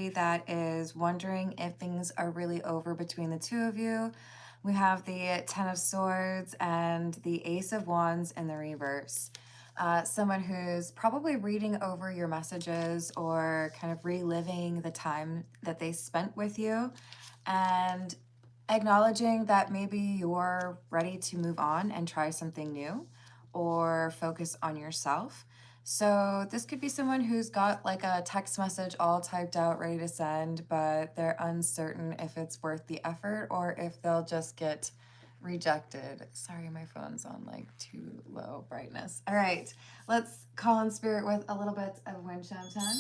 somebody that is wondering if things are really over between the two of you. We have the Ten of Swords and the Ace of Wands in the reverse. Someone who's probably reading over your messages or kind of reliving the time that they spent with you and acknowledging that maybe you're ready to move on and try something new or focus on yourself. So this could be someone who's got like a text message all typed out, ready to send, but they're uncertain if it's worth the effort or if they'll just get rejected. Sorry, my phone's on like too low brightness. All right, let's call in spirit with a little bit of wind chime time.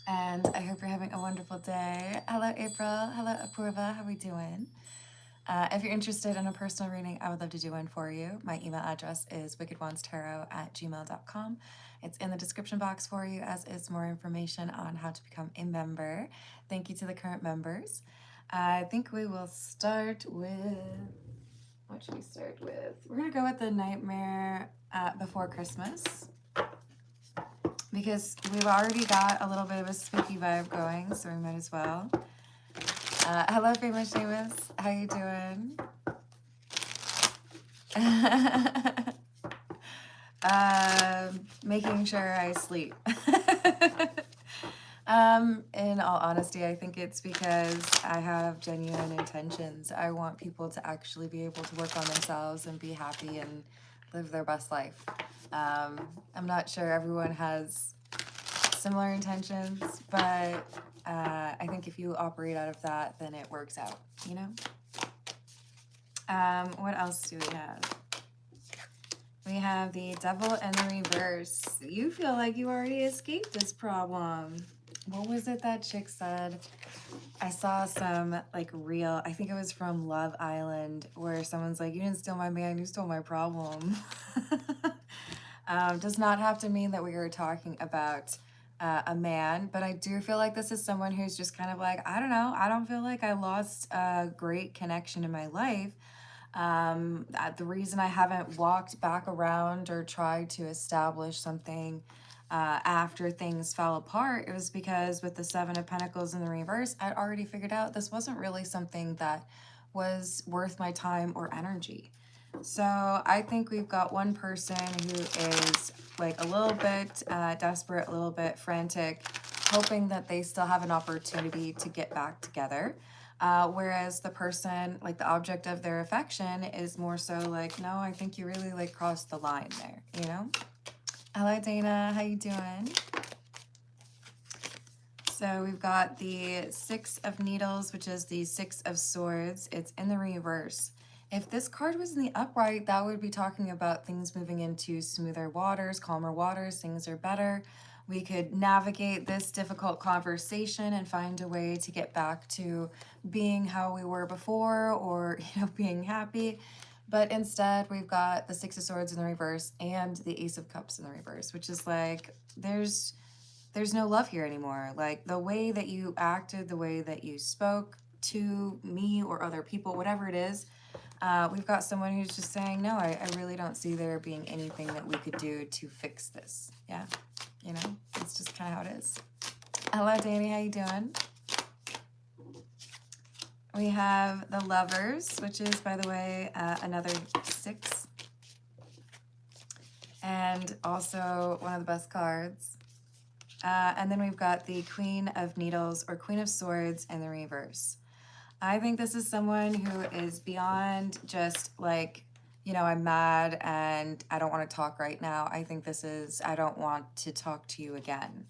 And I hope you're having a wonderful day. Hello, April. Hello, Apurva. How are we doing? If you're interested in a personal reading, I would love to do one for you. My email address is wickedwandstarot@gmail.com. It's in the description box for you, as is more information on how to become a member. Thank you to the current members. I think we will start with, what should we start with? We're going to go with the Nightmare Before Christmas, because we've already got a little bit of a spooky vibe going, so we might as well. Hello, famous Seamus. How you doing? Making sure I sleep. In all honesty, I think it's because I have genuine intentions. I want people to actually be able to work on themselves and be happy and live their best life. I'm not sure everyone has similar intentions, but I think if you operate out of that, then it works out, you know? What else do we have? We have the Devil in the reverse. You feel like you already escaped this problem. What was it that chick said? I saw some like reel, I think it was from Love Island, where someone's like, you didn't steal my man, you stole my problem. Does not have to mean that we are talking about a man, but I do feel like this is someone who's just kind of like, I don't know, I don't feel like I lost a great connection in my life. The reason I haven't walked back around or tried to establish something after things fell apart, it was because with the Seven of Pentacles in the reverse, I'd already figured out this wasn't really something that was worth my time or energy. So I think we've got one person who is like a little bit desperate, a little bit frantic, hoping that they still have an opportunity to get back together. Whereas the person, like the object of their affection, is more so like, no, I think you really like crossed the line there, you know? Hello, Dana. How you doing? So we've got the Six of Needles, which is the Six of Swords. It's in the reverse. If this card was in the upright, that would be talking about things moving into smoother waters, calmer waters, things are better. We could navigate this difficult conversation and find a way to get back to being how we were before, or, you know, being happy. But instead, we've got the Six of Swords in the reverse and the Ace of Cups in the reverse, which is like, there's no love here anymore. Like the way that you acted, the way that you spoke to me or other people, whatever it is, we've got someone who's just saying, no, I really don't see there being anything that we could do to fix this. Yeah, you know, it's just kind of how it is. Hello, Danny, how you doing? We have the Lovers, which is, by the way, another 6. And also one of the best cards. And then we've got the Queen of Needles or Queen of Swords in the reverse. I think this is someone who is beyond just like, you know, I'm mad and I don't want to talk right now. I think this is, I don't want to talk to you again.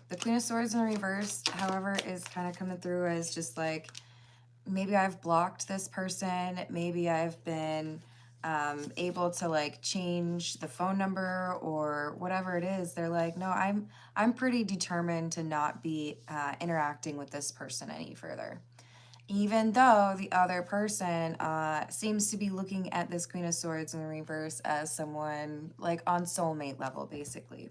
The Queen of Swords in the reverse, however, is kind of coming through as just like, maybe I've blocked this person. Maybe I've been able to like change the phone number or whatever it is. They're like, no, I'm pretty determined to not be interacting with this person any further. Even though the other person seems to be looking at this Queen of Swords in the reverse as someone like on soulmate level, basically.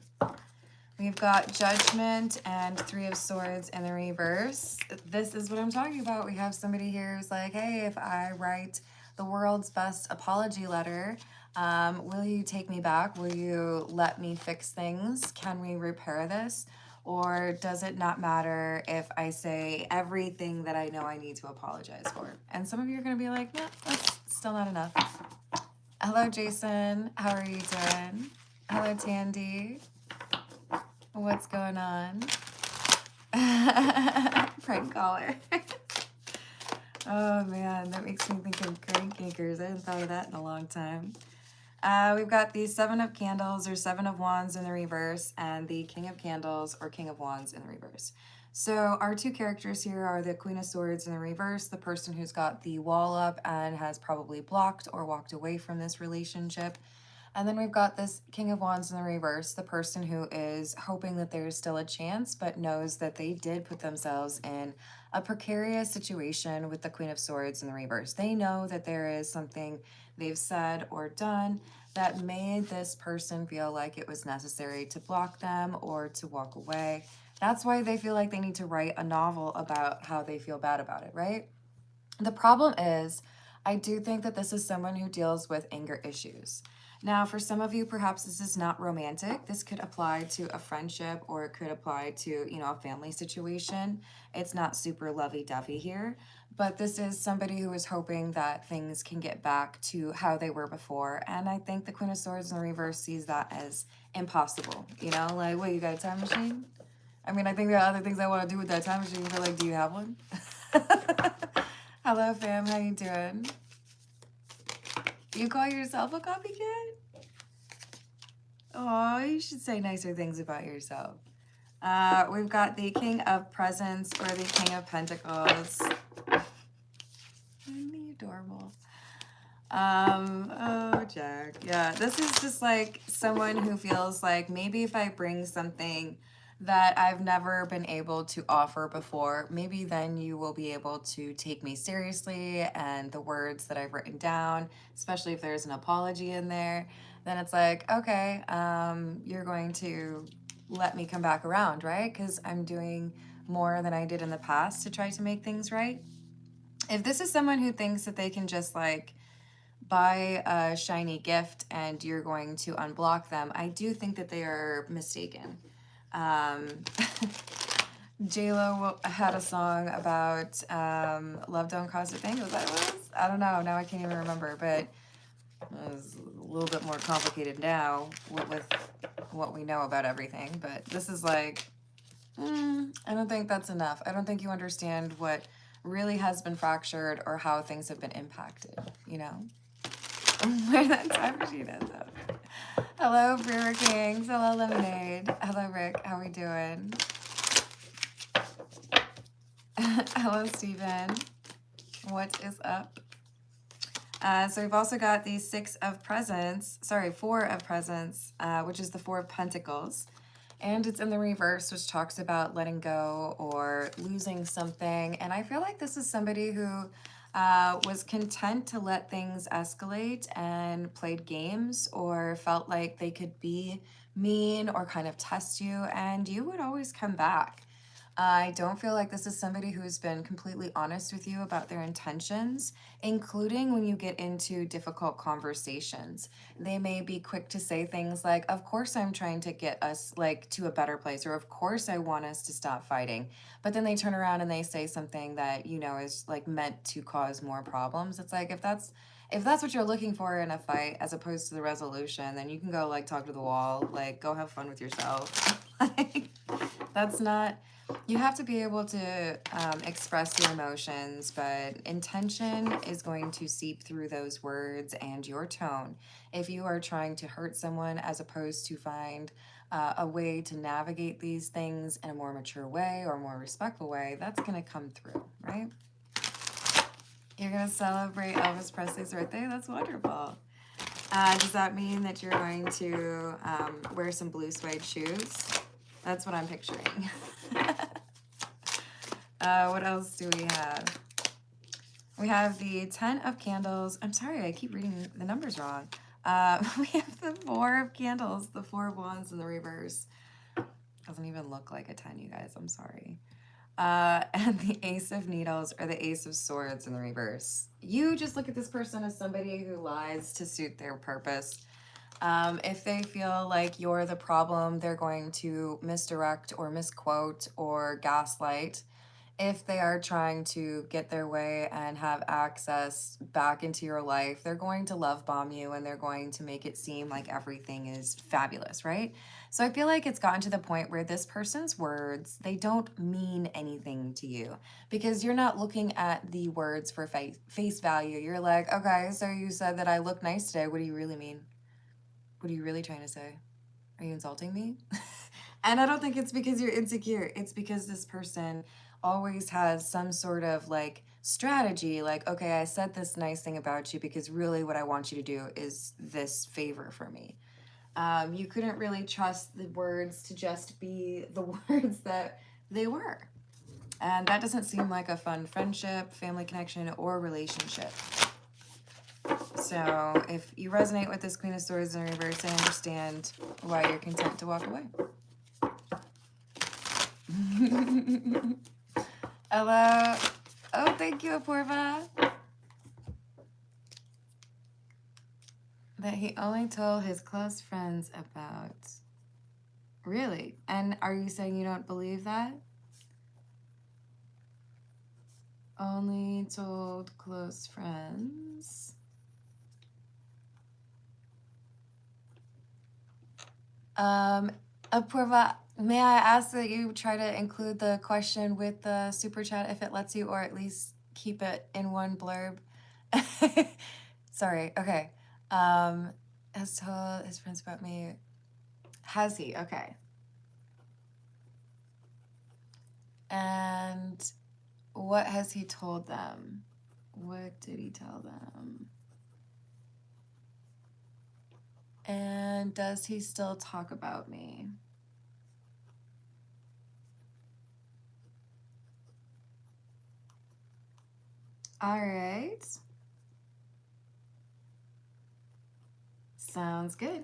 We've got Judgment and Three of Swords in the reverse. This is what I'm talking about. We have somebody here who's like, hey, if I write the world's best apology letter, will you take me back? Will you let me fix things? Can we repair this? Or does it not matter if I say everything that I know I need to apologize for? And some of you are going to be like, no, that's still not enough. Hello, Jason. How are you doing? Hello, Tandy. What's going on? Prank caller. Oh man, that makes me think of crank anchors. I hadn't thought of that in a long time. We've got the Seven of Candles or Seven of Wands in the reverse and the King of Candles or King of Wands in the reverse. So our two characters here are the Queen of Swords in the reverse, the person who's got the wall up and has probably blocked or walked away from this relationship. And then we've got this King of Wands in the reverse, the person who is hoping that there's still a chance, but knows that they did put themselves in a precarious situation with the Queen of Swords in the reverse. They know that there is something they've said or done that made this person feel like it was necessary to block them or to walk away. That's why they feel like they need to write a novel about how they feel bad about it, right? The problem is, I do think that this is someone who deals with anger issues. Now, for some of you, perhaps this is not romantic. This could apply to a friendship or it could apply to, a family situation. It's not super lovey-dovey here, but this is somebody who is hoping that things can get back to how they were before. And I think the Queen of Swords in the reverse sees that as impossible. Like, what, you got a time machine? I mean, I think there are other things I want to do with that time machine, but like, do you have one? Hello, fam. How you doing? You call yourself a copycat? Oh, you should say nicer things about yourself. We've got the King of Presents or the King of Pentacles. Isn't he adorable? Oh, Jack. Yeah, this is just like someone who feels like maybe if I bring something that I've never been able to offer before, maybe then you will be able to take me seriously and the words that I've written down, especially if there's an apology in there, then it's like, okay, you're going to let me come back around, right? Because I'm doing more than I did in the past to try to make things right. If this is someone who thinks that they can just like buy a shiny gift and you're going to unblock them, I do think that they are mistaken. J-Lo had a song about love don't cost a thing. Was that what it was? I don't know. Now I can't even remember, but it's a little bit more complicated now with what we know about everything. But this is like, I don't think that's enough. I don't think you understand what really has been fractured or how things have been impacted, Where that time machine is, though. Hello, Brewer Kings. Hello, Lemonade. Hello, Rick. How we doing? Hello, Steven. What is up? So we've also got the Four of Presents, which is the Four of Pentacles. And it's in the reverse, which talks about letting go or losing something. And I feel like this is somebody who was content to let things escalate and played games or felt like they could be mean or kind of test you, and you would always come back. I don't feel like this is somebody who's been completely honest with you about their intentions, including when you get into difficult conversations. They may be quick to say things like, of course I'm trying to get us like to a better place, or of course I want us to stop fighting. But then they turn around and they say something that, is like meant to cause more problems. It's like, if that's what you're looking for in a fight as opposed to the resolution, then you can go like talk to the wall, like go have fun with yourself. Like, that's not, you have to be able to express your emotions, but intention is going to seep through those words and your tone. If you are trying to hurt someone as opposed to find a way to navigate these things in a more mature way or more respectful way, that's going to come through, right? You're going to celebrate Elvis Presley's birthday? That's wonderful. Does that mean that you're going to wear some blue suede shoes? That's what I'm picturing. What else do we have? We have the 10 of Candles. I'm sorry, I keep reading the numbers wrong. We have the 4 of Candles, the 4 of Wands in the reverse. Doesn't even look like a 10, you guys. I'm sorry. And the Ace of Needles or the Ace of Swords in the reverse. You just look at this person as somebody who lies to suit their purpose. If they feel like you're the problem, they're going to misdirect or misquote or gaslight. If they are trying to get their way and have access back into your life, they're going to love bomb you and they're going to make it seem like everything is fabulous, right? So I feel like it's gotten to the point where this person's words, they don't mean anything to you because you're not looking at the words for face value. You're like, okay, so you said that I look nice today. What do you really mean? What are you really trying to say? Are you insulting me? And I don't think it's because you're insecure. It's because this person always has some sort of like strategy. Like, okay, I said this nice thing about you because really what I want you to do is this favor for me. You couldn't really trust the words to just be the words that they were. And that doesn't seem like a fun friendship, family connection, or relationship. So if you resonate with this Queen of Swords in reverse, I understand why you're content to walk away. Hello. Oh, thank you, Apurva. That he only told his close friends about. Really? And are you saying you don't believe that? Only told close friends. Apurva, may I ask that you try to include the question with the super chat if it lets you, or at least keep it in one blurb? Sorry, okay. Has told his friends about me. Has he? Okay. And what has he told them? What did he tell them? And does he still talk about me? All right. Sounds good.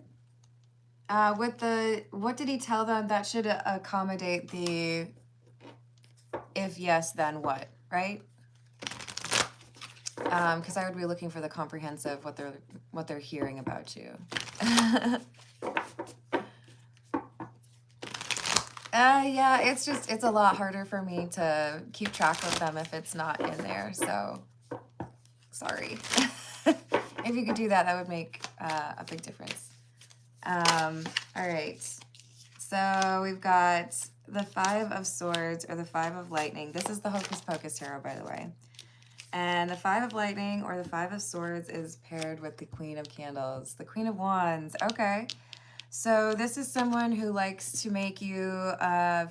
With the, what did he tell them? That should accommodate the if yes, then what, right? Because I would be looking for the comprehensive what they're hearing about you. Yeah, it's a lot harder for me to keep track of them if it's not in there. So sorry. If you could do that, that would make a big difference. All right. So we've got the Five of Swords or the Five of Lightning. This is the Hocus Pocus Tarot, by the way. And the Five of Lightning or the Five of Swords is paired with the Queen of Candles, the Queen of Wands. Okay. So this is someone who likes to make you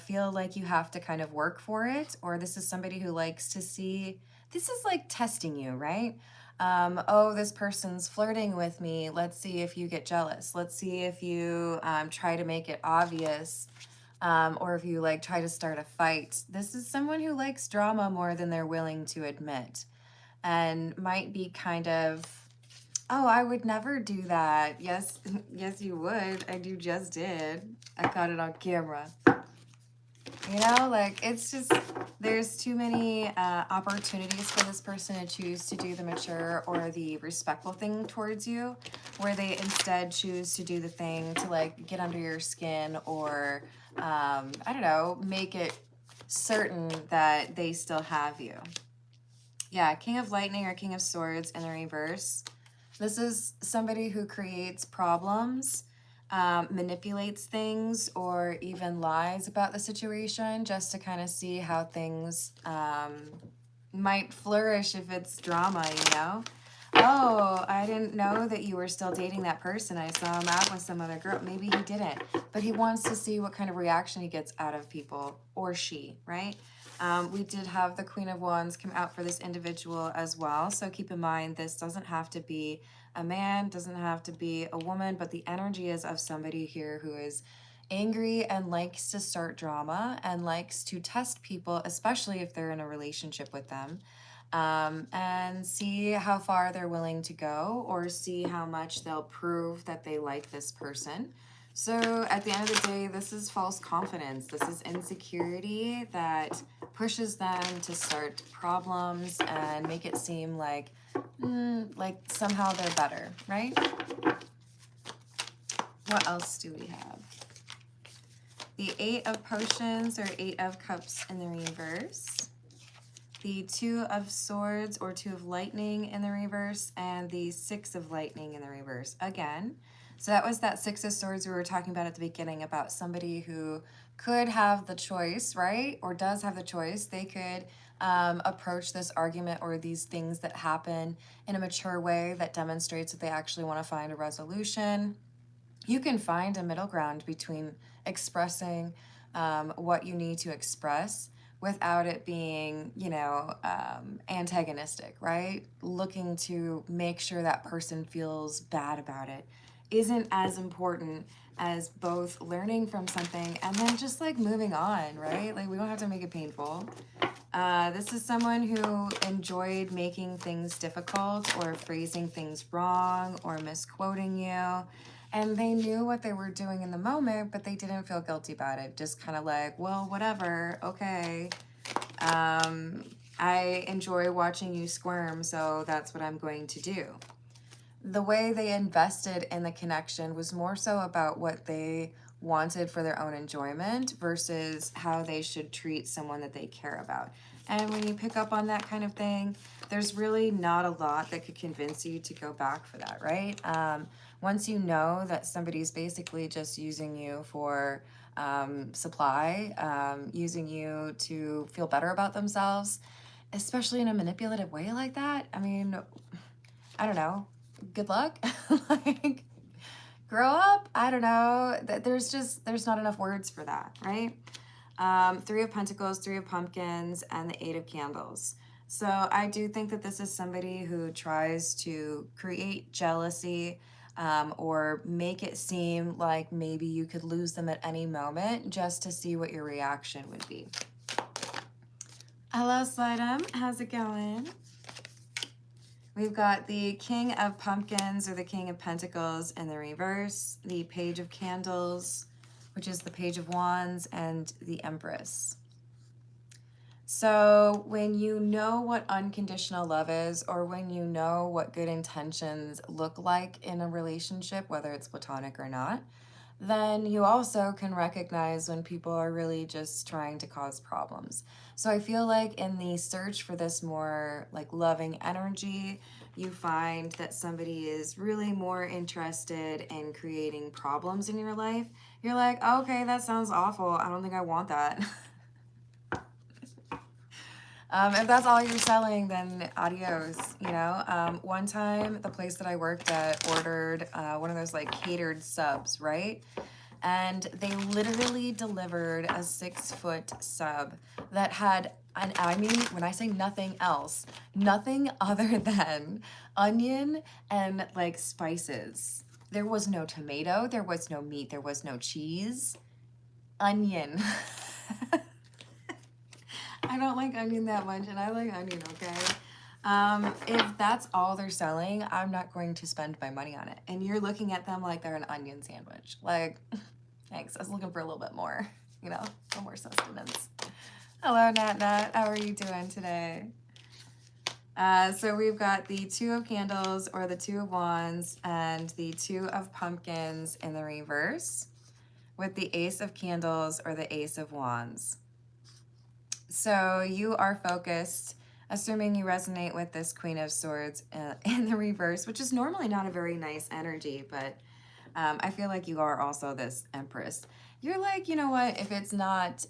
feel like you have to kind of work for it, or this is somebody who likes to see, this is like testing you, right? Oh, this person's flirting with me. Let's see if you get jealous. Let's see if you try to make it obvious, or if you like try to start a fight. This is someone who likes drama more than they're willing to admit, and might be kind of, oh, I would never do that. Yes, yes, you would. You just did. I caught it on camera. You know, like, it's just, there's too many opportunities for this person to choose to do the mature or the respectful thing towards you, where they instead choose to do the thing to, like, get under your skin or, I don't know, make it certain that they still have you. Yeah, King of Lightning or King of Swords in the reverse. This is somebody who creates problems, manipulates things, or even lies about the situation just to kind of see how things might flourish if it's drama, you know? Oh, I didn't know that you were still dating that person. I saw him out with some other girl. Maybe he didn't, but he wants to see what kind of reaction he gets out of people, or she, right? We did have the Queen of Wands come out for this individual as well. So keep in mind, this doesn't have to be a man, doesn't have to be a woman, but the energy is of somebody here who is angry and likes to start drama and likes to test people, especially if they're in a relationship with them, and see how far they're willing to go or see how much they'll prove that they like this person. So at the end of the day, this is false confidence. This is insecurity that pushes them to start problems and make it seem like somehow they're better, right? What else do we have? The Eight of Potions or Eight of Cups in the reverse. The Two of Swords or Two of Lightning in the reverse. And the Six of Lightning in the reverse again. So that was that Six of Swords we were talking about at the beginning, about somebody who could have the choice, right? Or does have the choice. They could approach this argument or these things that happen in a mature way that demonstrates that they actually want to find a resolution. You can find a middle ground between expressing what you need to express without it being, you know, antagonistic, right? Looking to make sure that person feels bad about it isn't as important as both learning from something and then just like moving on, right? Like we don't have to make it painful. This is someone who enjoyed making things difficult or phrasing things wrong or misquoting you. And they knew what they were doing in the moment, but they didn't feel guilty about it. Just kind of like, well, whatever, okay. I enjoy watching you squirm, so that's what I'm going to do. The way they invested in the connection was more so about what they wanted for their own enjoyment versus how they should treat someone that they care about. And when you pick up on that kind of thing, there's really not a lot that could convince you to go back for that, right? Once you know that somebody's basically just using you for supply, using you to feel better about themselves, especially in a manipulative way like that, I mean, I don't know, good luck. Like, grow up. I don't know. There's not enough words for that, right? Three of Pentacles, Three of Pumpkins, and the Eight of Candles. So I do think that this is somebody who tries to create jealousy or make it seem like maybe you could lose them at any moment just to see what your reaction would be. Hello, Slidem. How's it going? We've got the King of Pumpkins or the King of Pentacles in the reverse, the Page of Candles, which is the Page of Wands, and the Empress. So when you know what unconditional love is, or when you know what good intentions look like in a relationship, whether it's platonic or not, then you also can recognize when people are really just trying to cause problems. So I feel like in the search for this more like loving energy, you find that somebody is really more interested in creating problems in your life. You're like, okay, that sounds awful. I don't think I want that. If that's all you're selling, then adios, you know? One time, the place that I worked at ordered one of those like catered subs, right? And they literally delivered a 6-foot sub that had, and I mean, when I say nothing else, nothing other than onion and like spices. There was no tomato, there was no meat, there was no cheese. Onion. I don't like onion that much, and I like onion, okay? If that's all they're selling, I'm not going to spend my money on it. And you're looking at them like they're an onion sandwich. Like, thanks, I was looking for a little bit more, you know, a little more sustenance. Hello, Nat Nat, how are you doing today? So we've got the Two of Candles or the Two of Wands and the Two of Pumpkins in the reverse with the Ace of Candles or the Ace of Wands. So you are focused, assuming you resonate with this Queen of Swords in the reverse, which is normally not a very nice energy, but I feel like you are also this Empress. You're like, you know what, if it's not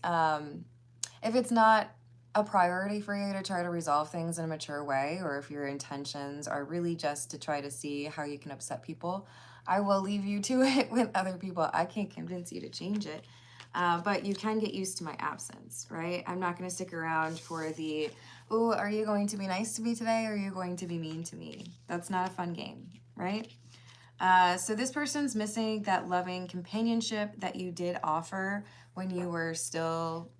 a priority for you to try to resolve things in a mature way, or if your intentions are really just to try to see how you can upset people, I will leave you to it with other people. I can't convince you to change it. But you can get used to my absence, right? I'm not going to stick around for the, oh, are you going to be nice to me today? Or are you going to be mean to me? That's not a fun game, right? So this person's missing that loving companionship that you did offer when you were still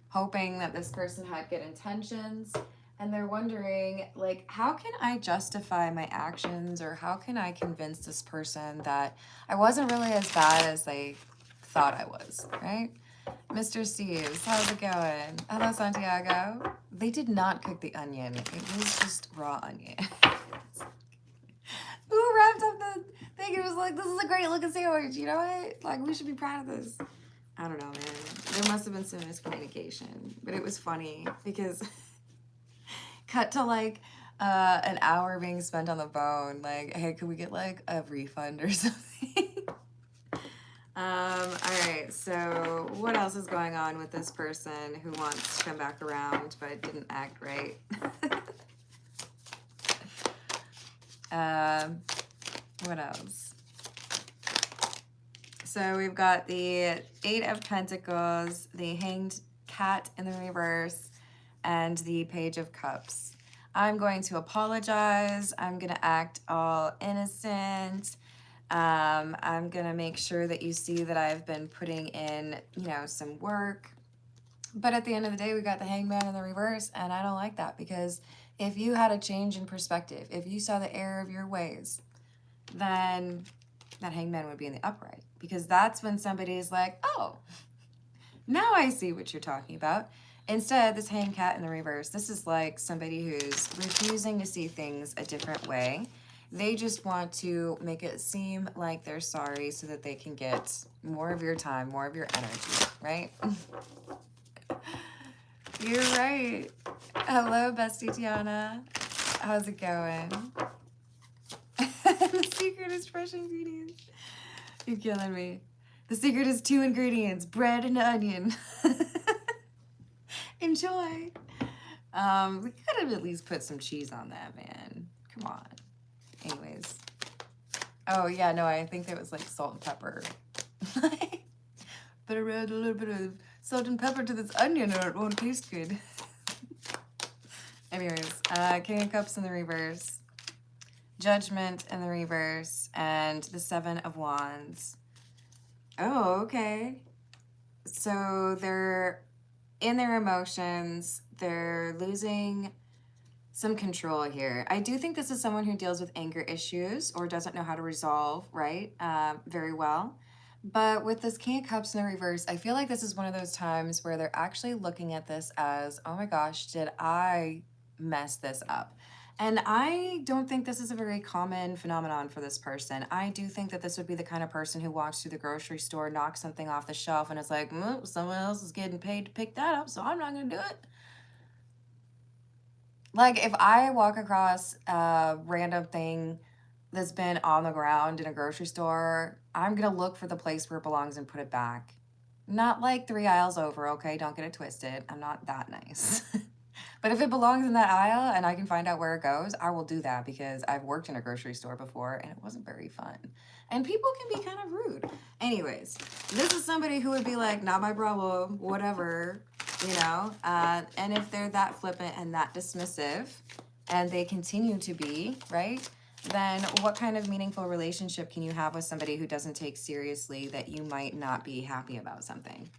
hoping that this person had good intentions. And they're wondering, like, how can I justify my actions, or how can I convince this person that I wasn't really as bad as they thought I was, right? Mr. Steves, how's it going? Hello, Santiago. They did not cook the onion. It was just raw onion. Who wrapped up the think it was like, this is a great looking sandwich, you know what? Like, we should be proud of this. I don't know, man. There must have been some miscommunication, but it was funny because cut to like an hour being spent on the phone. Like, hey, could we get like a refund or something? All right, so what else is going on with this person who wants to come back around but didn't act right? What else? So we've got the Eight of Pentacles, the Hanged Cat in the reverse, and the Page of Cups. I'm going to apologize. I'm going to act all innocent. I'm going to make sure that you see that I've been putting in, you know, some work. But at the end of the day, we got the Hangman in the reverse, and I don't like that, because if you had a change in perspective, if you saw the error of your ways, then that Hangman would be in the upright, because that's when somebody is like, oh, now I see what you're talking about. Instead, this Hanged Cat in the reverse, this is like somebody who's refusing to see things a different way. They just want to make it seem like they're sorry so that they can get more of your time, more of your energy, right? You're right. Hello, bestie Tiana. How's it going? The secret is fresh ingredients. You're killing me. The secret is 2 ingredients, bread and onion. Enjoy. We could have at least put some cheese on that, man. Come on. Anyways. Oh, yeah, no, I think it was like salt and pepper. Better add a little bit of salt and pepper to this onion or it won't taste good. Anyways, King of Cups in the reverse. Judgment in the reverse. And the 7 of Wands. Oh, okay. So they're in their emotions. They're losing some control here. I do think this is someone who deals with anger issues or doesn't know how to resolve, right? Very well. But with this King of Cups in the reverse, I feel like this is one of those times where they're actually looking at this as, oh my gosh, did I mess this up? And I don't think this is a very common phenomenon for this person. I do think that this would be the kind of person who walks through the grocery store, knocks something off the shelf, and is like, someone else is getting paid to pick that up, so I'm not going to do it. Like, if I walk across a random thing that's been on the ground in a grocery store, I'm going to look for the place where it belongs and put it back. Not like 3 aisles over, okay? Don't get it twisted. I'm not that nice. But if it belongs in that aisle and I can find out where it goes, I will do that, because I've worked in a grocery store before and it wasn't very fun. And people can be kind of rude. Anyways, this is somebody who would be like, not my problem, whatever, you know? And if they're that flippant and that dismissive, and they continue to be, right? Then what kind of meaningful relationship can you have with somebody who doesn't take seriously that you might not be happy about something?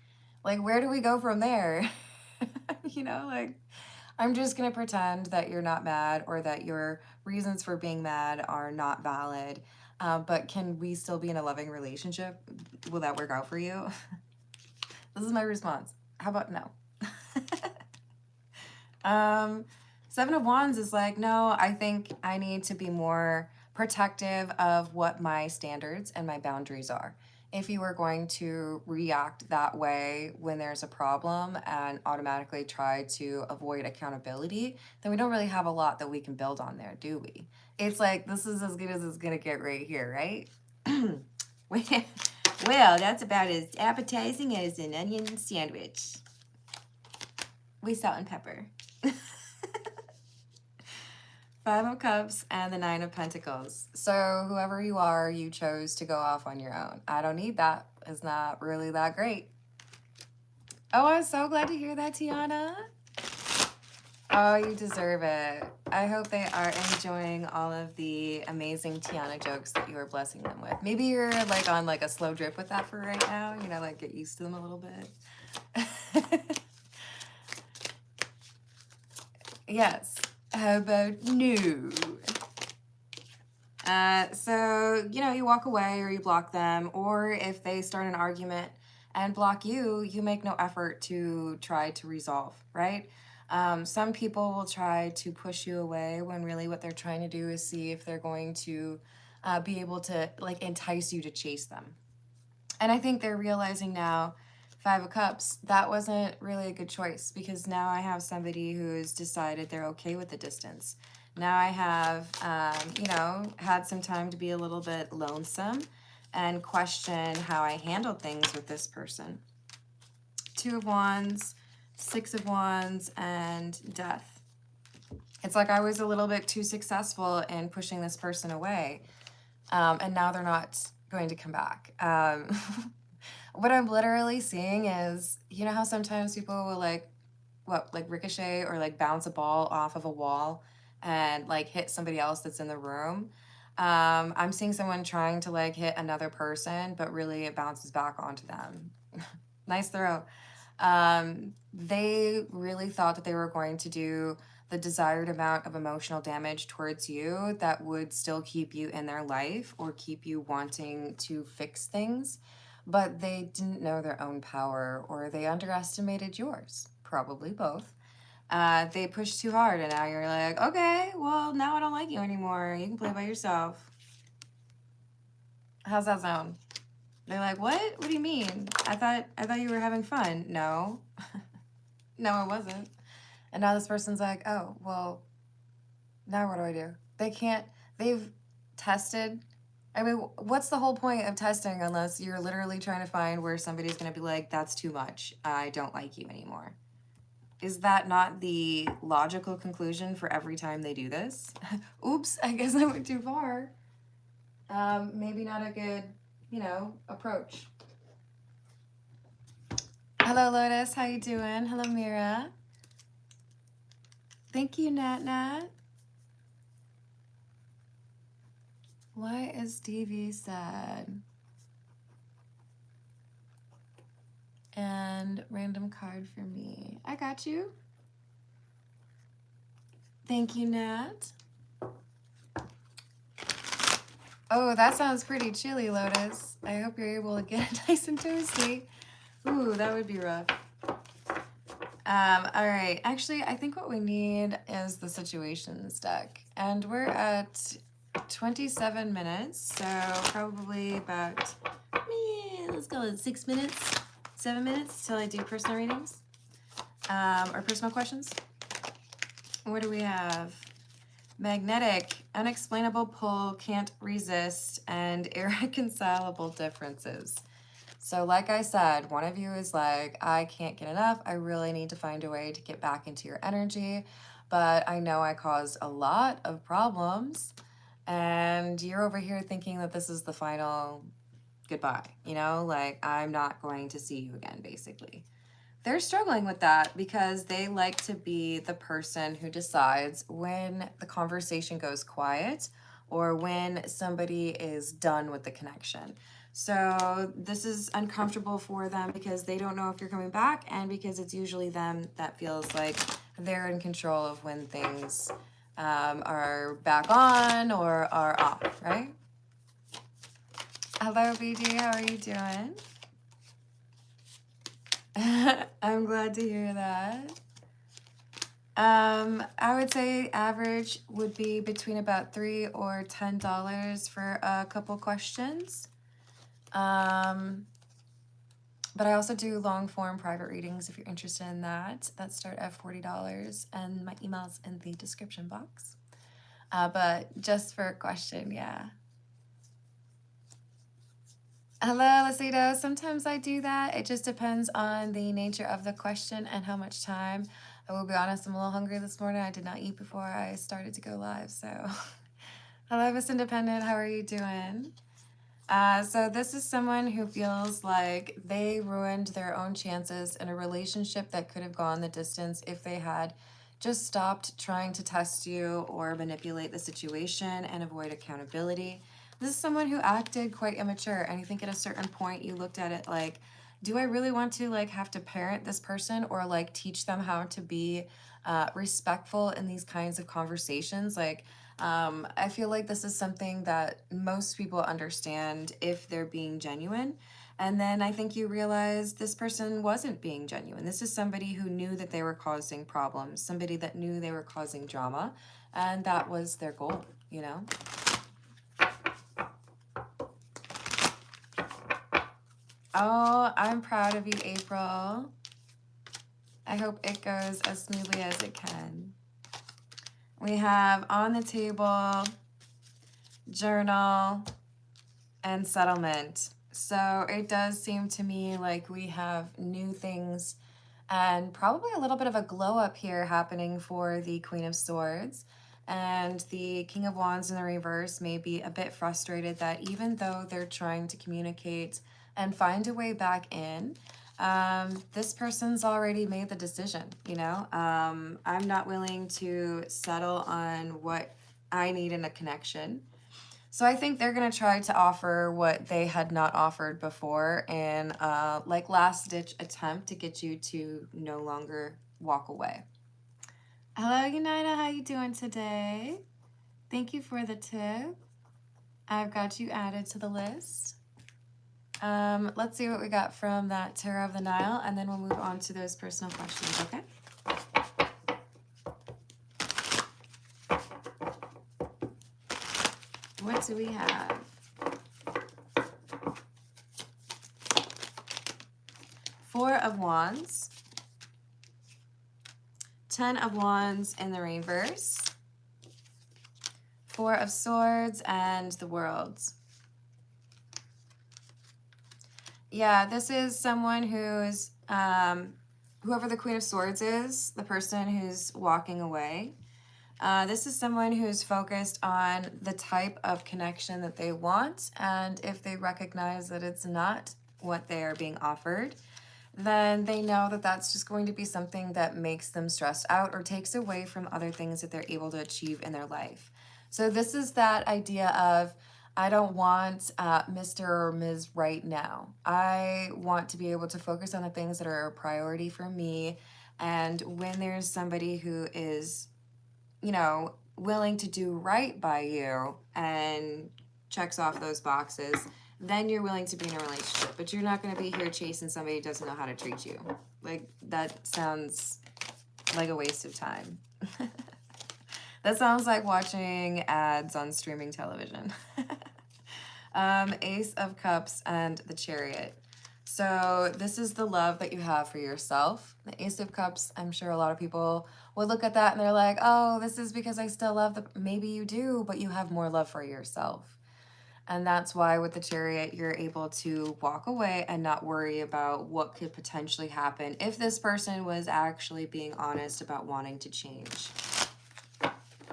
Like, where do we go from there? You know, like, I'm just going to pretend that you're not mad, or that your reasons for being mad are not valid. But can we still be in a loving relationship? Will that work out for you? This is my response. How about no? 7 of Wands is like, no, I think I need to be more protective of what my standards and my boundaries are. If you are going to react that way when there's a problem and automatically try to avoid accountability, then we don't really have a lot that we can build on there, do we? It's like, this is as good as it's going to get right here, right? Well, that's about as appetizing as an onion sandwich. With salt and pepper. 5 of Cups and the 9 of Pentacles. So whoever you are, you chose to go off on your own. I don't need that. It's not really that great. Oh, I'm so glad to hear that, Tiana. Oh, you deserve it. I hope they are enjoying all of the amazing Tiana jokes that you are blessing them with. Maybe you're like on like a slow drip with that for right now. You know, like get used to them a little bit. Yes. How about no? So, you know, you walk away or you block them, or if they start an argument and block you, you make no effort to try to resolve, right? Some people will try to push you away when really what they're trying to do is see if they're going to be able to like entice you to chase them. And I think they're realizing now, Five of Cups, that wasn't really a good choice, because now I have somebody who's decided they're okay with the distance. Now I have, you know, had some time to be a little bit lonesome and question how I handled things with this person. Two of Wands, Six of Wands, and Death. It's like I was a little bit too successful in pushing this person away, and now they're not going to come back. What I'm literally seeing is, you know how sometimes people will like ricochet or like bounce a ball off of a wall and like hit somebody else that's in the room. I'm seeing someone trying to like hit another person, but really it bounces back onto them. Nice throw. They really thought that they were going to do the desired amount of emotional damage towards you that would still keep you in their life or keep you wanting to fix things, but they didn't know their own power, or they underestimated yours. Probably both. They pushed too hard, and now you're like, okay, well, now I don't like you anymore. You can play by yourself. How's that sound? They're like, what? What do you mean? I thought you were having fun. No. No, I wasn't. And now this person's like, oh, well, now what do I do? They've tested. I mean, what's the whole point of testing unless you're literally trying to find where somebody's going to be like, that's too much. I don't like you anymore. Is that not the logical conclusion for every time they do this? Oops, I guess I went too far. Maybe not a good, you know, approach. Hello, Lotus. How you doing? Hello, Mira. Thank you, Nat Nat. Why is Stevie sad? And random card for me. I got you. Thank you, Nat. Oh, that sounds pretty chilly, Lotus. I hope you're able to get it nice and toasty. Ooh, that would be rough. All right. Actually, I think what we need is the situations deck. And we're at 27 minutes, so probably about, let's go in 6 minutes, 7 minutes till I do personal readings, or personal questions. What do we have? Magnetic, unexplainable pull, can't resist, and irreconcilable differences. So like I said, one of you is like, I can't get enough. I really need to find a way to get back into your energy, but I know I caused a lot of problems. And you're over here thinking that this is the final goodbye, you know, like I'm not going to see you again, basically. They're struggling with that because they like to be the person who decides when the conversation goes quiet or when somebody is done with the connection. So this is uncomfortable for them because they don't know if you're coming back, and because it's usually them that feels like they're in control of when things are back on or are off, right? Hello, BD. How are you doing? I'm glad to hear that. I would say average would be between about $3 or $10 for a couple questions. But I also do long form private readings if you're interested in that. That start at $40, and my email's in the description box. But just for a question, yeah. Hello, Lucido. Sometimes I do that. It just depends on the nature of the question and how much time. I will be honest, I'm a little hungry this morning. I did not eat before I started to go live. So, hello, Miss Independent. How are you doing? So this is someone who feels like they ruined their own chances in a relationship that could have gone the distance if they had just stopped trying to test you or manipulate the situation and avoid accountability. This is someone who acted quite immature, and I think at a certain point you looked at it like, do I really want to like have to parent this person or like teach them how to be respectful in these kinds of conversations? Like, I feel like this is something that most people understand if they're being genuine. And then I think you realize this person wasn't being genuine. This is somebody who knew that they were causing problems, somebody that knew they were causing drama, and that was their goal, you know? Oh, I'm proud of you, April. I hope it goes as smoothly as it can. We have on the table, journal, and settlement. So it does seem to me like we have new things and probably a little bit of a glow up here happening for the Queen of Swords. And the King of Wands in the reverse may be a bit frustrated that even though they're trying to communicate and find a way back in, this person's already made the decision, you know? I'm not willing to settle on what I need in a connection. So I think they're going to try to offer what they had not offered before in like last ditch attempt to get you to no longer walk away. Hello, Unita. How you doing today? Thank you for the tip. I've got you added to the list. Let's see what we got from that Tarot of the Nile, and then we'll move on to those personal questions, okay? What do we have? Four of Wands, 10 of Wands in the reverse, Four of Swords, and the World. Yeah, this is someone who's, whoever the Queen of Swords is, the person who's walking away. This is someone who's focused on the type of connection that they want, and if they recognize that it's not what they are being offered, then they know that that's just going to be something that makes them stressed out or takes away from other things that they're able to achieve in their life. So this is that idea of, I don't want Mr. or Ms. right now. I want to be able to focus on the things that are a priority for me. And when there's somebody who is, you know, willing to do right by you and checks off those boxes, then you're willing to be in a relationship. But you're not going to be here chasing somebody who doesn't know how to treat you. Like, that sounds like a waste of time. That sounds like watching ads on streaming television. Ace of Cups and the Chariot. So this is the love that you have for yourself. The Ace of Cups, I'm sure a lot of people would look at that and they're like, oh, this is because I still love the... Maybe you do, but you have more love for yourself. And that's why with the Chariot, you're able to walk away and not worry about what could potentially happen if this person was actually being honest about wanting to change.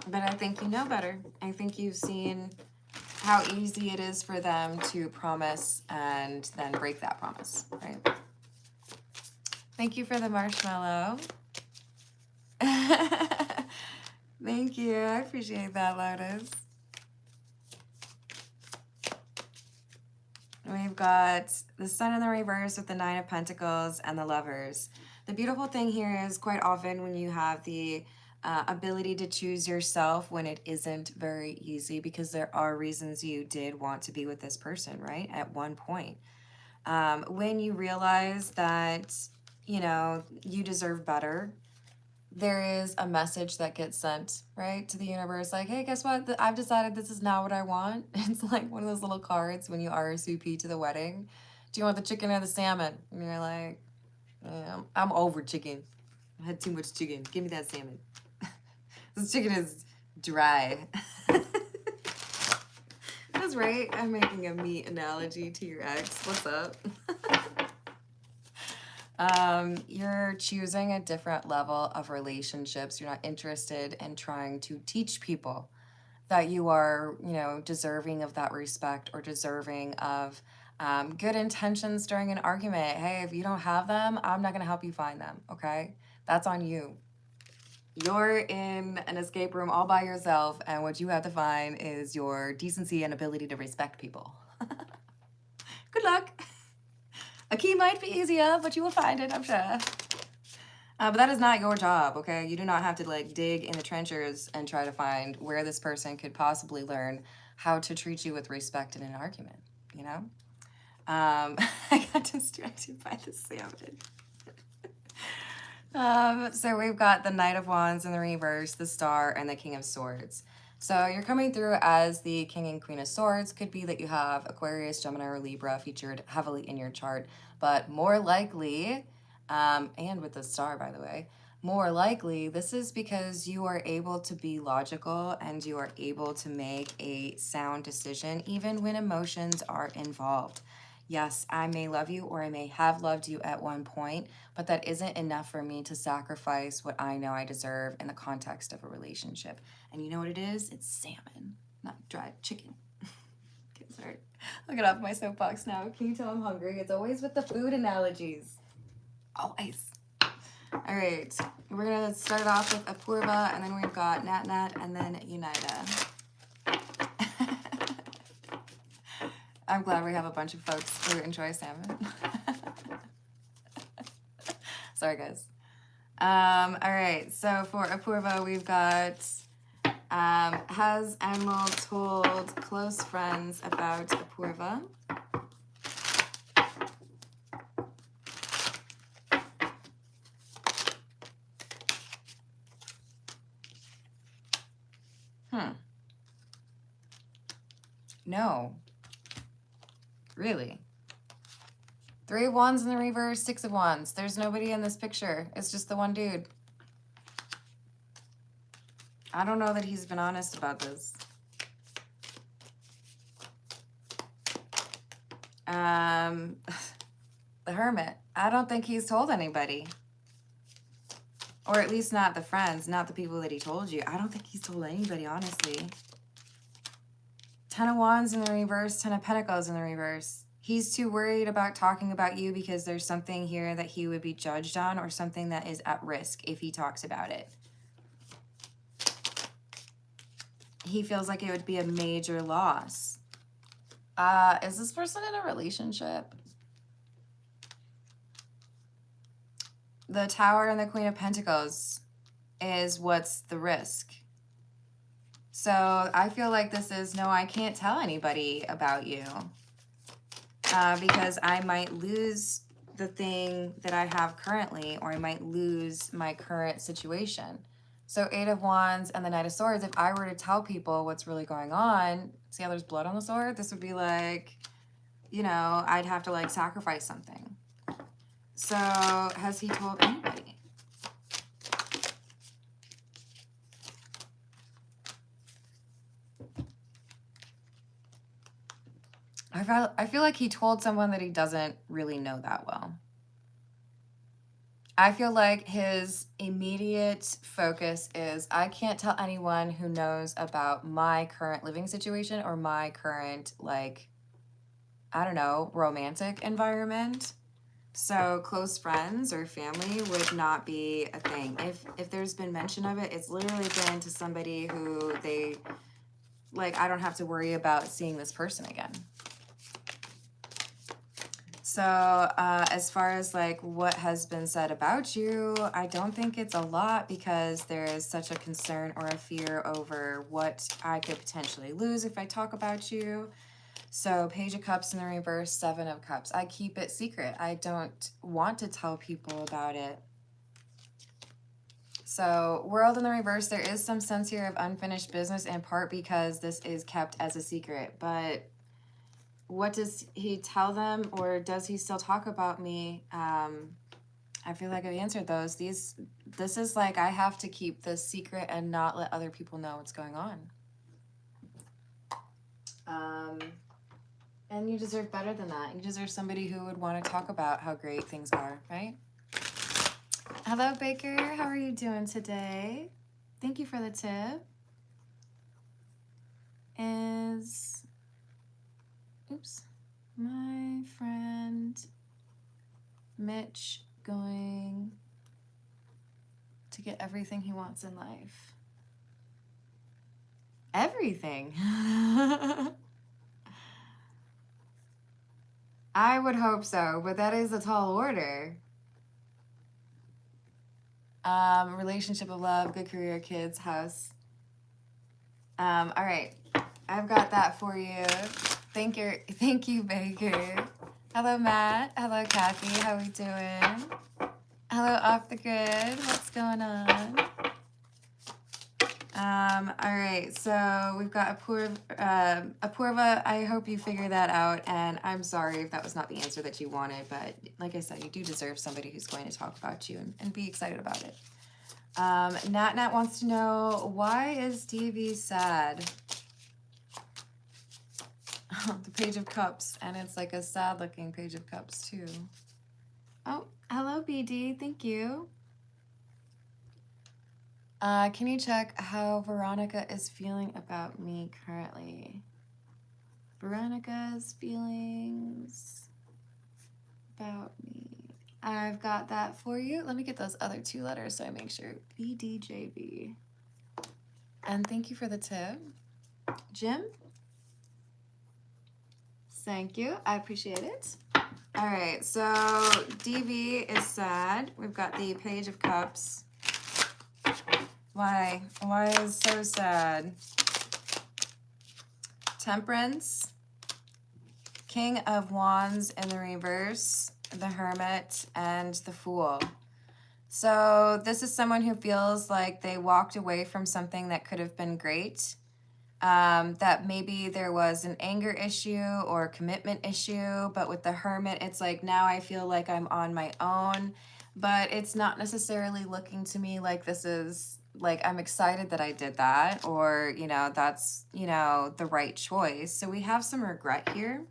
But I think you know better. I think you've seen how easy it is for them to promise and then break that promise, right? Thank you for the marshmallow. Thank you. I appreciate that, Lotus. We've got the Sun in the reverse with the Nine of Pentacles and the Lovers. The beautiful thing here is quite often when you have the ability to choose yourself when it isn't very easy, because there are reasons you did want to be with this person, right? At one point. When you realize that, you know, you deserve better, there is a message that gets sent, right, to the universe, like, hey, guess what? I've decided this is not what I want. It's like one of those little cards when you RSVP to the wedding. Do you want the chicken or the salmon? And you're like, I'm over chicken. I had too much chicken. Give me that salmon. This chicken is dry. That's right. I'm making a meat analogy to your ex. What's up? You're choosing a different level of relationships. You're not interested in trying to teach people that you are, you know, deserving of that respect or deserving of good intentions during an argument. Hey, if you don't have them, I'm not going to help you find them, okay? That's on you. You're in an escape room all by yourself, and what you have to find is your decency and ability to respect people. Good luck. A key might be easier, but you will find it, I'm sure. But that is not your job, okay? You do not have to, like, dig in the trenches and try to find where this person could possibly learn how to treat you with respect in an argument, you know? I got distracted by the salmon. So we've got the Knight of Wands in the reverse, the Star, and the King of Swords. So you're coming through as the King and Queen of Swords. Could be that you have Aquarius, Gemini, or Libra featured heavily in your chart, but more likely, and with the star, by the way, more likely, this is because you are able to be logical and you are able to make a sound decision even when emotions are involved. Yes, I may love you or I may have loved you at one point, but that isn't enough for me to sacrifice what I know I deserve in the context of a relationship. And you know what it is? It's salmon, not dried chicken. Okay, sorry. I'll get off my soapbox now. Can you tell I'm hungry? It's always with the food analogies. Always. All right, we're gonna start off with Apurva, and then we've got Nat Nat, and then Unida. I'm glad we have a bunch of folks who enjoy salmon. Sorry, guys. All right, so for Apurva, we've got, has Enlil told close friends about Apurva? No. Really? 3 of Wands in the reverse, 6 of Wands. There's nobody in this picture. It's just the one dude. I don't know that he's been honest about this. The Hermit. I don't think he's told anybody. Or at least not the friends, not the people that he told you. I don't think he's told anybody, honestly. 10 of Wands in the reverse, 10 of Pentacles in the reverse. He's too worried about talking about you because there's something here that he would be judged on or something that is at risk if he talks about it. He feels like it would be a major loss. Is this person in a relationship? The Tower and the Queen of Pentacles is what's the risk. So I feel like this is, no, I can't tell anybody about you because I might lose the thing that I have currently, or I might lose my current situation. So 8 of Wands and the Knight of Swords, if I were to tell people what's really going on, see how there's blood on the sword? This would be like, you know, I'd have to like sacrifice something. So has he told anybody? I feel like he told someone that he doesn't really know that well. I feel like his immediate focus is, I can't tell anyone who knows about my current living situation or my current, like, I don't know, romantic environment. So close friends or family would not be a thing. If there's been mention of it, it's literally been to somebody who they, like, I don't have to worry about seeing this person again. So as far as like what has been said about you, I don't think it's a lot because there is such a concern or a fear over what I could potentially lose if I talk about you. So Page of Cups in the reverse, 7 of Cups. I keep it secret. I don't want to tell people about it. So World in the reverse, there is some sense here of unfinished business, in part because this is kept as a secret, but what does he tell them, or does he still talk about me? I feel like I've answered those. This is like, I have to keep this secret and not let other people know what's going on. And you deserve better than that. You deserve somebody who would want to talk about how great things are, right? Hello, Baker. How are you doing today? Thank you for the tip. Is... Oops. My friend Mitch going to get everything he wants in life? Everything? I would hope so, but that is a tall order. Relationship of love, good career, kids, house. All right. I've got that for you. Thank you, Baker. Hello, Matt. Hello, Kathy. How we doing? Hello, Off the Grid. What's going on? All right, so we've got Apurva. I hope you figure that out, and I'm sorry if that was not the answer that you wanted, but like I said, you do deserve somebody who's going to talk about you and be excited about it. Nat wants to know, why is DV sad? The Page of Cups, and it's like a sad looking Page of Cups too. Oh, hello BD, thank you. Can you check how Veronica is feeling about me currently? Veronica's feelings about me. I've got that for you. Let me get those other two letters so I make sure. BDJB. And thank you for the tip. Jim? Thank you. I appreciate it. All right, so DV is sad. We've got the Page of Cups. Why? Why is so sad? Temperance, King of Wands in the reverse, the Hermit, and the Fool. So this is someone who feels like they walked away from something that could have been great. That maybe there was an anger issue or a commitment issue, but with the Hermit, it's like, now I feel like I'm on my own, but it's not necessarily looking to me like this is like, I'm excited that I did that, or, you know, that's, you know, the right choice. So we have some regret here.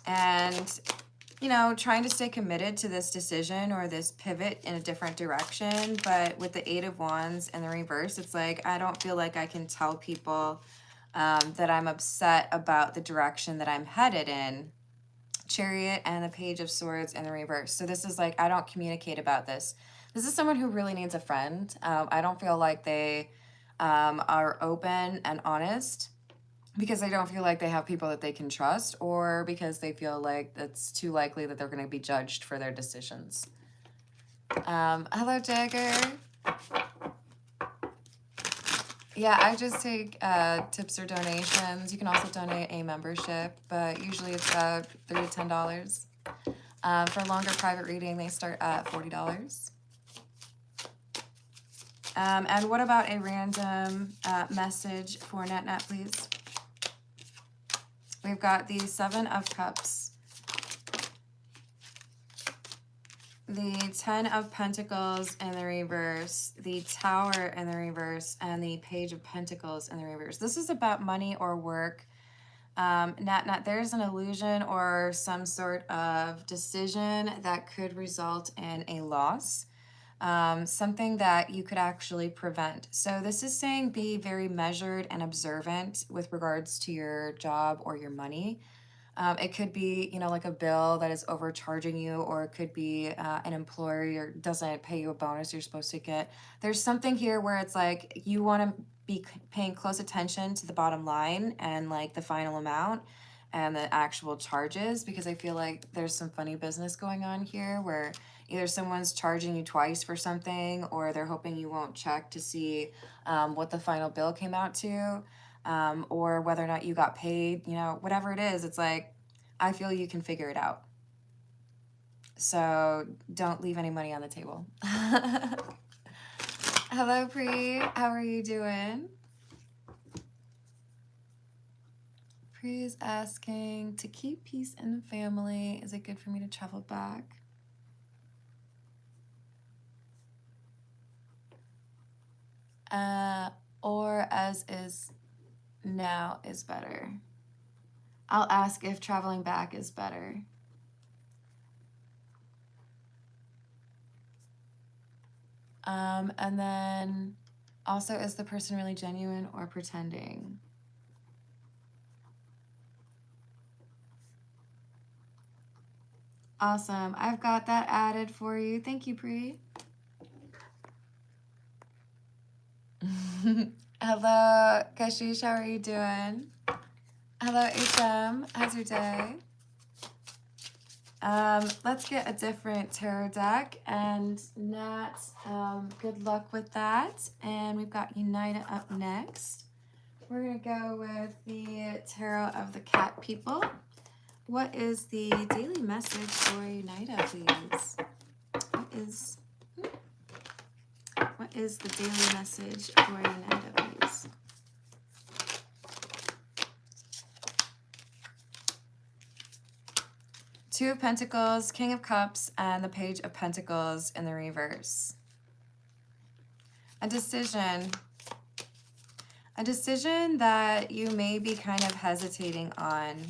And, you know, trying to stay committed to this decision or this pivot in a different direction. But with the Eight of Wands in the reverse, it's like, I don't feel like I can tell people that I'm upset about the direction that I'm headed in. Chariot and the Page of Swords in the reverse. So this is like, I don't communicate about this. This is someone who really needs a friend. I don't feel like they are open and honest because they don't feel like they have people that they can trust, or because they feel like it's too likely that they're going to be judged for their decisions. Hello, Jagger. Yeah, I just take tips or donations. You can also donate a membership, but usually it's about $3 to $10. For a longer private reading, they start at $40. And what about a random message for Nat, please? We've got the Seven of Cups, the Ten of Pentacles in the reverse, the Tower in the reverse, and the Page of Pentacles in the reverse. This is about money or work. Nat, there's an illusion or some sort of decision that could result in a loss. Something that you could actually prevent. So this is saying be very measured and observant with regards to your job or your money. It could be, you know, like a bill that is overcharging you, or it could be an employer doesn't pay you a bonus you're supposed to get. There's something here where it's like you want to be paying close attention to the bottom line and like the final amount and the actual charges, because I feel like there's some funny business going on here where either someone's charging you twice for something, or they're hoping you won't check to see what the final bill came out to, or whether or not you got paid, you know, whatever it is, it's like, I feel you can figure it out. So don't leave any money on the table. Hello, Pri. How are you doing? Pri is asking, to keep peace in the family, is it good for me to travel back? Or as is now is better. I'll ask if traveling back is better. And then also, is the person really genuine or pretending? Awesome. I've got that added for you. Thank you, Pri. Hello, Kashish. How are you doing? Hello, HM. How's your day? Let's get a different tarot deck, and Nat, good luck with that. And we've got Unida up next. We're gonna go with the Tarot of the Cat People. What is the daily message for Unida, please? What What is the daily message for United, please? Two of Pentacles, King of Cups, and the Page of Pentacles in the reverse. A decision. A decision that you may be kind of hesitating on.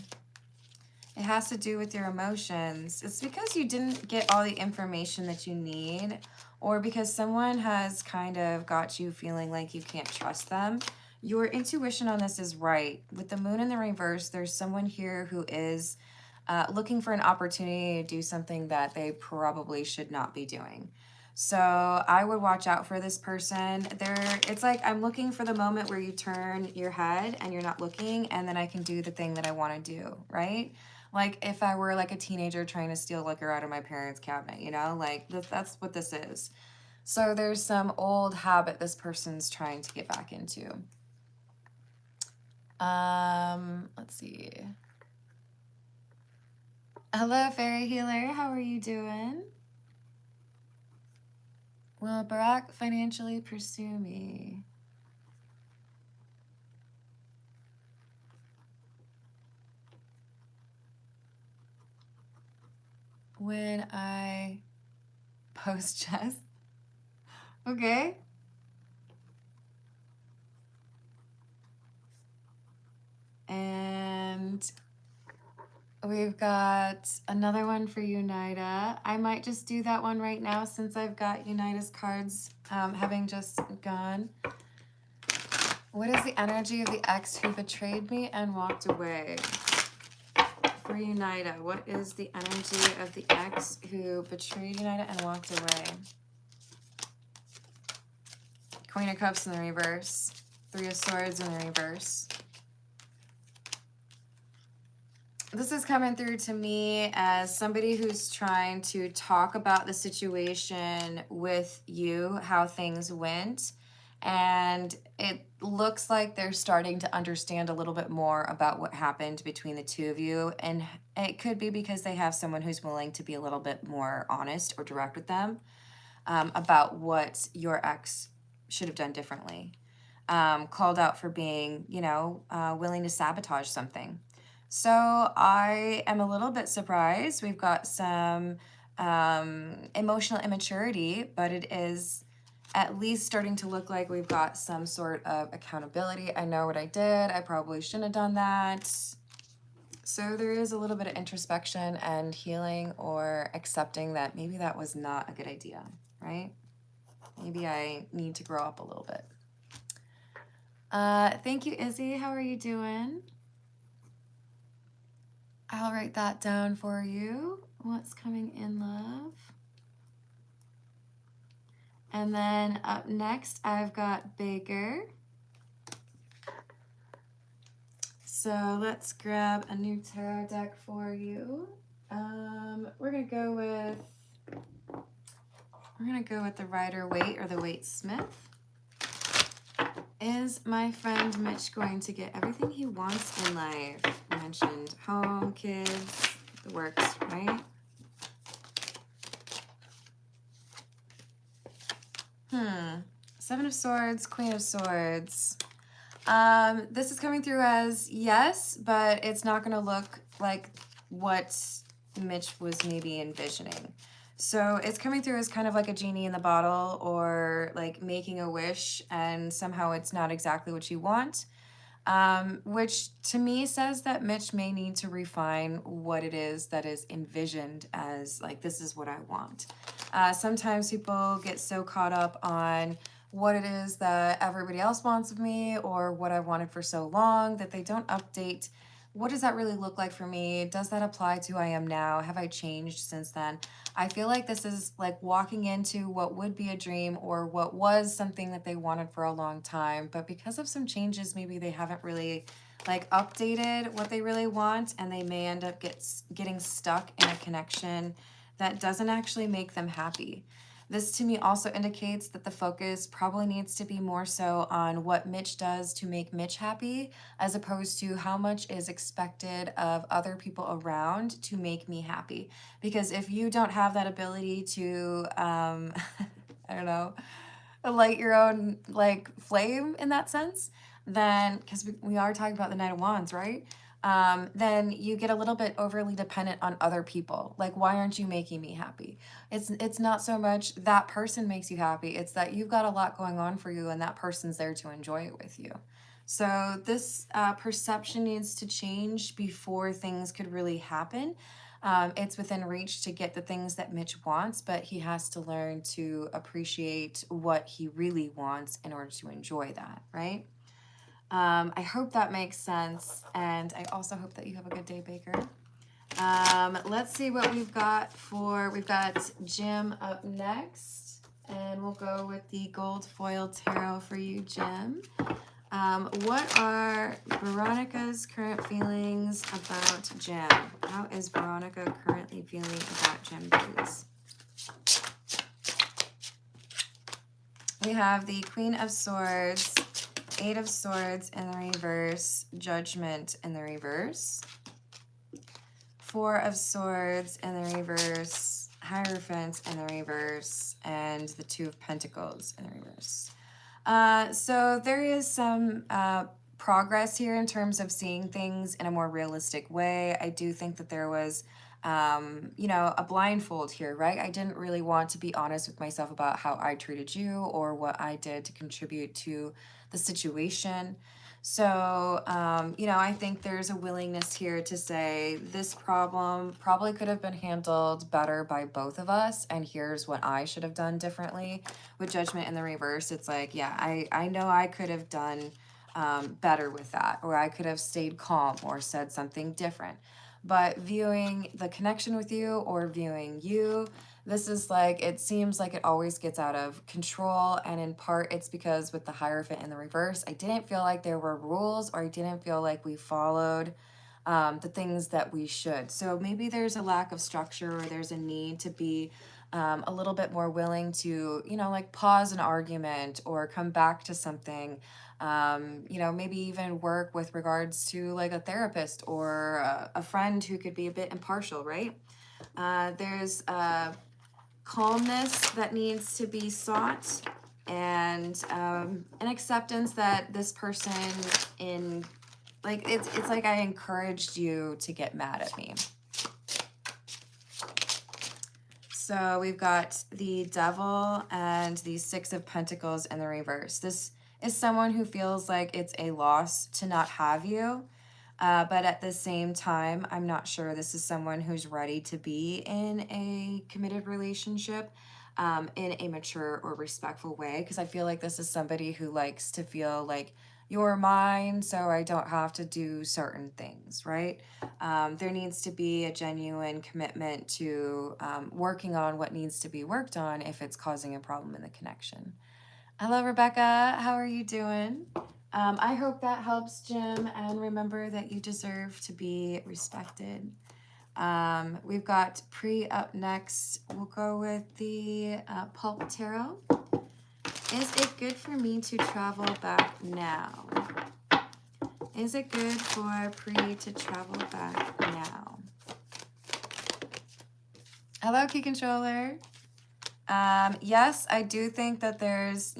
It has to do with your emotions. It's because you didn't get all the information that you need, or because someone has kind of got you feeling like you can't trust them. Your intuition on this is right. With the moon in the reverse, there's someone here who is looking for an opportunity to do something that they probably should not be doing. So I would watch out for this person. It's like I'm looking for the moment where you turn your head and you're not looking, and then I can do the thing that I want to do, right? Like if I were like a teenager trying to steal liquor out of my parents' cabinet, you know, like that's what this is. So there's some old habit this person's trying to get back into. Let's see. Hello, Fairy Healer. How are you doing? Will Barack financially pursue me? When I post chess? Okay. And we've got another one for Unida. I might just do that one right now since I've got Unida's cards having just gone. What is the energy of the ex who betrayed me and walked away? For Unida, what is the energy of the ex who betrayed Unida and walked away? Queen of Cups in the reverse. Three of Swords in the reverse. This is coming through to me as somebody who's trying to talk about the situation with you, how things went. And it looks like they're starting to understand a little bit more about what happened between the two of you. And it could be because they have someone who's willing to be a little bit more honest or direct with them about what your ex should have done differently. Called out for being, you know, willing to sabotage something. So I am a little bit surprised. We've got some emotional immaturity, but it is at least starting to look like we've got some sort of accountability. I know what I did. I probably shouldn't have done that. So there is a little bit of introspection and healing or accepting that maybe that was not a good idea, right? Maybe I need to grow up a little bit. Thank you, Izzy. How are you doing? I'll write that down for you. What's coming in love? And then up next, I've got Baker. So let's grab a new tarot deck for you. We're gonna go with the Rider-Waite or the Waite-Smith. Is my friend Mitch going to get everything he wants in life? I mentioned home, kids, the works, right? Seven of Swords, Queen of Swords. This is coming through as yes, but it's not going to look like what Mitch was maybe envisioning. So it's coming through as kind of like a genie in the bottle, or like making a wish and somehow it's not exactly what you want, which to me says that Mitch may need to refine what it is that is envisioned as like, this is what I want. Sometimes people get so caught up on what it is that everybody else wants of me or what I wanted for so long that they don't update. What does that really look like for me? Does that apply to who I am now? Have I changed since then? I feel like this is like walking into what would be a dream or what was something that they wanted for a long time. But because of some changes, maybe they haven't really like updated what they really want, and they may end up getting stuck in a connection that doesn't actually make them happy. This to me also indicates that the focus probably needs to be more so on what Mitch does to make Mitch happy, as opposed to how much is expected of other people around to make me happy. Because if you don't have that ability to, I don't know, light your own like flame in that sense, then because we are talking about the Knight of Wands, right? Then you get a little bit overly dependent on other people. Like, why aren't you making me happy? It's not so much that person makes you happy, it's that you've got a lot going on for you and that person's there to enjoy it with you. So this perception needs to change before things could really happen. It's within reach to get the things that Mitch wants, but he has to learn to appreciate what he really wants in order to enjoy that, right? I hope that makes sense, and I also hope that you have a good day, Baker. Let's see what we've got Jim up next, and we'll go with the gold foil tarot for you, Jim. What are Veronica's current feelings about Jim? How is Veronica currently feeling about Jim, please? We have the Queen of Swords, Eight of Swords in the reverse, Judgment in the reverse, Four of Swords in the reverse, Hierophant in the reverse, and the Two of Pentacles in the reverse. So there is some progress here in terms of seeing things in a more realistic way. I do think that there was, a blindfold here, right? I didn't really want to be honest with myself about how I treated you or what I did to contribute to the situation. So, I think there's a willingness here to say this problem probably could have been handled better by both of us, and here's what I should have done differently. With Judgment in the reverse, it's like, yeah, I know I could have done better with that, or I could have stayed calm or said something different. But viewing the connection with you or viewing you, this is like, it seems like it always gets out of control. And in part, it's because with the Hierophant in the reverse, I didn't feel like there were rules, or I didn't feel like we followed the things that we should. So maybe there's a lack of structure, or there's a need to be a little bit more willing to, like pause an argument or come back to something. Maybe even work with regards to like a therapist or a friend who could be a bit impartial, right? There's calmness that needs to be sought, and an acceptance that this person it's like I encouraged you to get mad at me. So we've got the Devil and the Six of Pentacles in the reverse. This is someone who feels like it's a loss to not have you. But at the same time, I'm not sure this is someone who's ready to be in a committed relationship in a mature or respectful way. Because I feel like this is somebody who likes to feel like you're mine, so I don't have to do certain things, right? There needs to be a genuine commitment to working on what needs to be worked on if it's causing a problem in the connection. Hello, Rebecca. How are you doing? I hope that helps, Jim, and remember that you deserve to be respected. We've got Pre up next. We'll go with the Pulp Tarot. Is it good for me to travel back now? Is it good for Pre to travel back now? Hello, Key Controller. Yes, I do think that there's,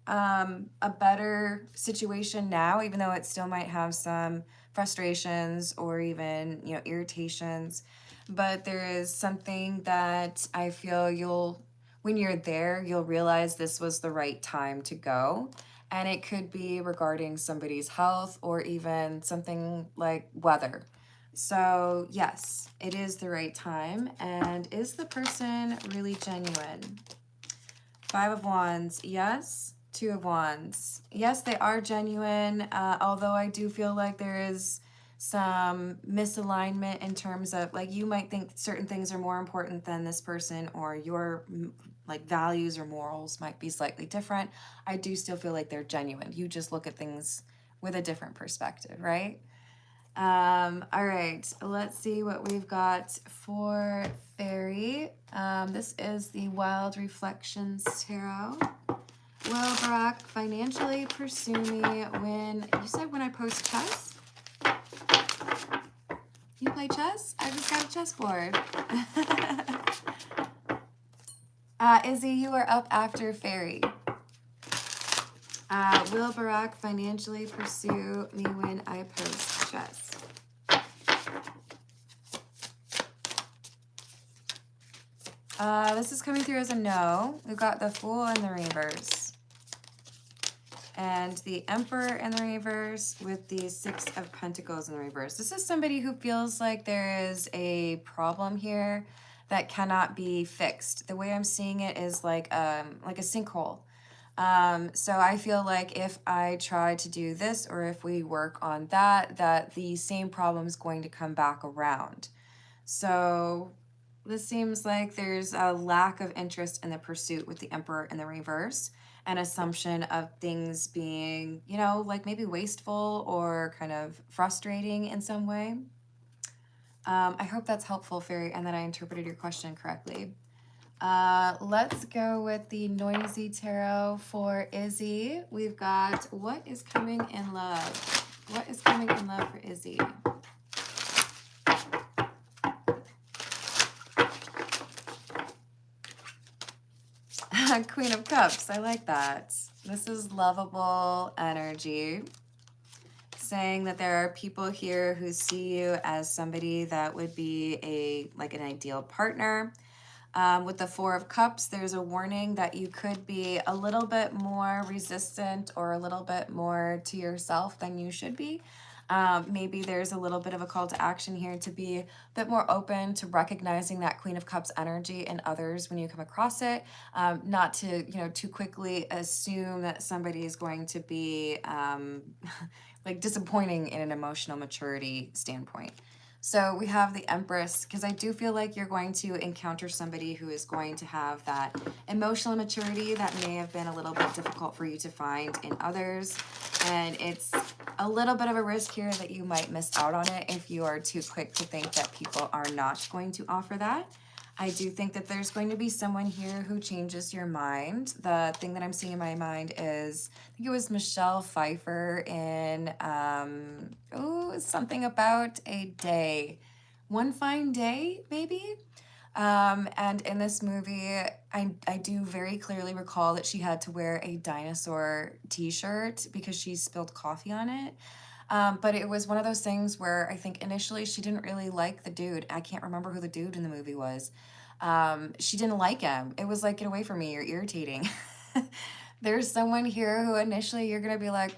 a better situation now, even though it still might have some frustrations or even, irritations. But there is something that I feel when you're there, you'll realize this was the right time to go. And it could be regarding somebody's health or even something like weather. So yes, it is the right time. And is the person really genuine? Five of Wands, yes. Two of Wands, yes, they are genuine. Although I do feel like there is some misalignment in terms of like you might think certain things are more important than this person, or your like values or morals might be slightly different. I do still feel like they're genuine. You just look at things with a different perspective, right? All right, let's see what we've got for Fairy. This is the Wild Reflections Tarot. Will Barack financially pursue me when I post chess? You play chess? I just got a chessboard. Izzy, you are up after Fairy. Will Barack financially pursue me when I post chess? This is coming through as a no. We've got the Fool in the reverse. And the Emperor in the reverse with the Six of Pentacles in the reverse. This is somebody who feels like there is a problem here that cannot be fixed. The way I'm seeing it is like a sinkhole. So I feel like if I try to do this or if we work on that, that the same problem is going to come back around. So this seems like there's a lack of interest in the pursuit with the Emperor in the reverse, an assumption of things being, you know, like maybe wasteful or kind of frustrating in some way. I hope that's helpful, Fairy, and that I interpreted your question correctly. Let's go with the Noisy Tarot for Izzy. We've got what is coming in love? What is coming in love for Izzy? Queen of Cups, I like that. This is lovable energy, saying that there are people here who see you as somebody that would be an ideal partner. With the Four of Cups, there's a warning that you could be a little bit more resistant or a little bit more to yourself than you should be. Maybe there's a little bit of a call to action here to be a bit more open to recognizing that Queen of Cups energy in others when you come across it. Not to, too quickly assume that somebody is going to be like disappointing in an emotional maturity standpoint. So we have the Empress, because I do feel like you're going to encounter somebody who is going to have that emotional maturity that may have been a little bit difficult for you to find in others. And it's a little bit of a risk here that you might miss out on it if you are too quick to think that people are not going to offer that. I do think that there's going to be someone here who changes your mind. The thing that I'm seeing in my mind is, I think it was Michelle Pfeiffer in, something about a day. One Fine Day, maybe? And in this movie, I do very clearly recall that she had to wear a dinosaur t-shirt because she spilled coffee on it. But it was one of those things where I think initially she didn't really like the dude. I can't remember who the dude in the movie was. She didn't like him. It was like, get away from me, you're irritating. There's someone here who initially you're going to be like,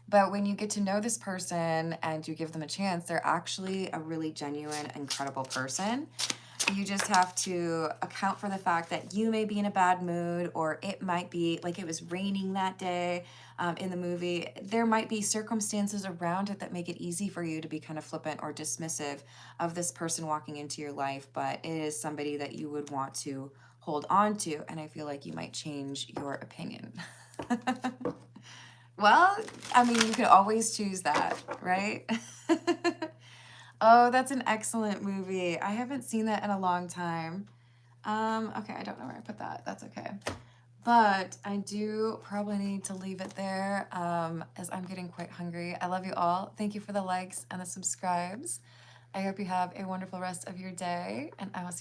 but when you get to know this person and you give them a chance, they're actually a really genuine, incredible person. You just have to account for the fact that you may be in a bad mood, or it might be like it was raining that day in the movie. There might be circumstances around it that make it easy for you to be kind of flippant or dismissive of this person walking into your life, but it is somebody that you would want to hold on to, and I feel like you might change your opinion. Well, I mean, you could always choose that, right? Oh, that's an excellent movie. I haven't seen that in a long time. Okay, I don't know where I put that. That's okay. But I do probably need to leave it there as I'm getting quite hungry. I love you all. Thank you for the likes and the subscribes. I hope you have a wonderful rest of your day, and I will see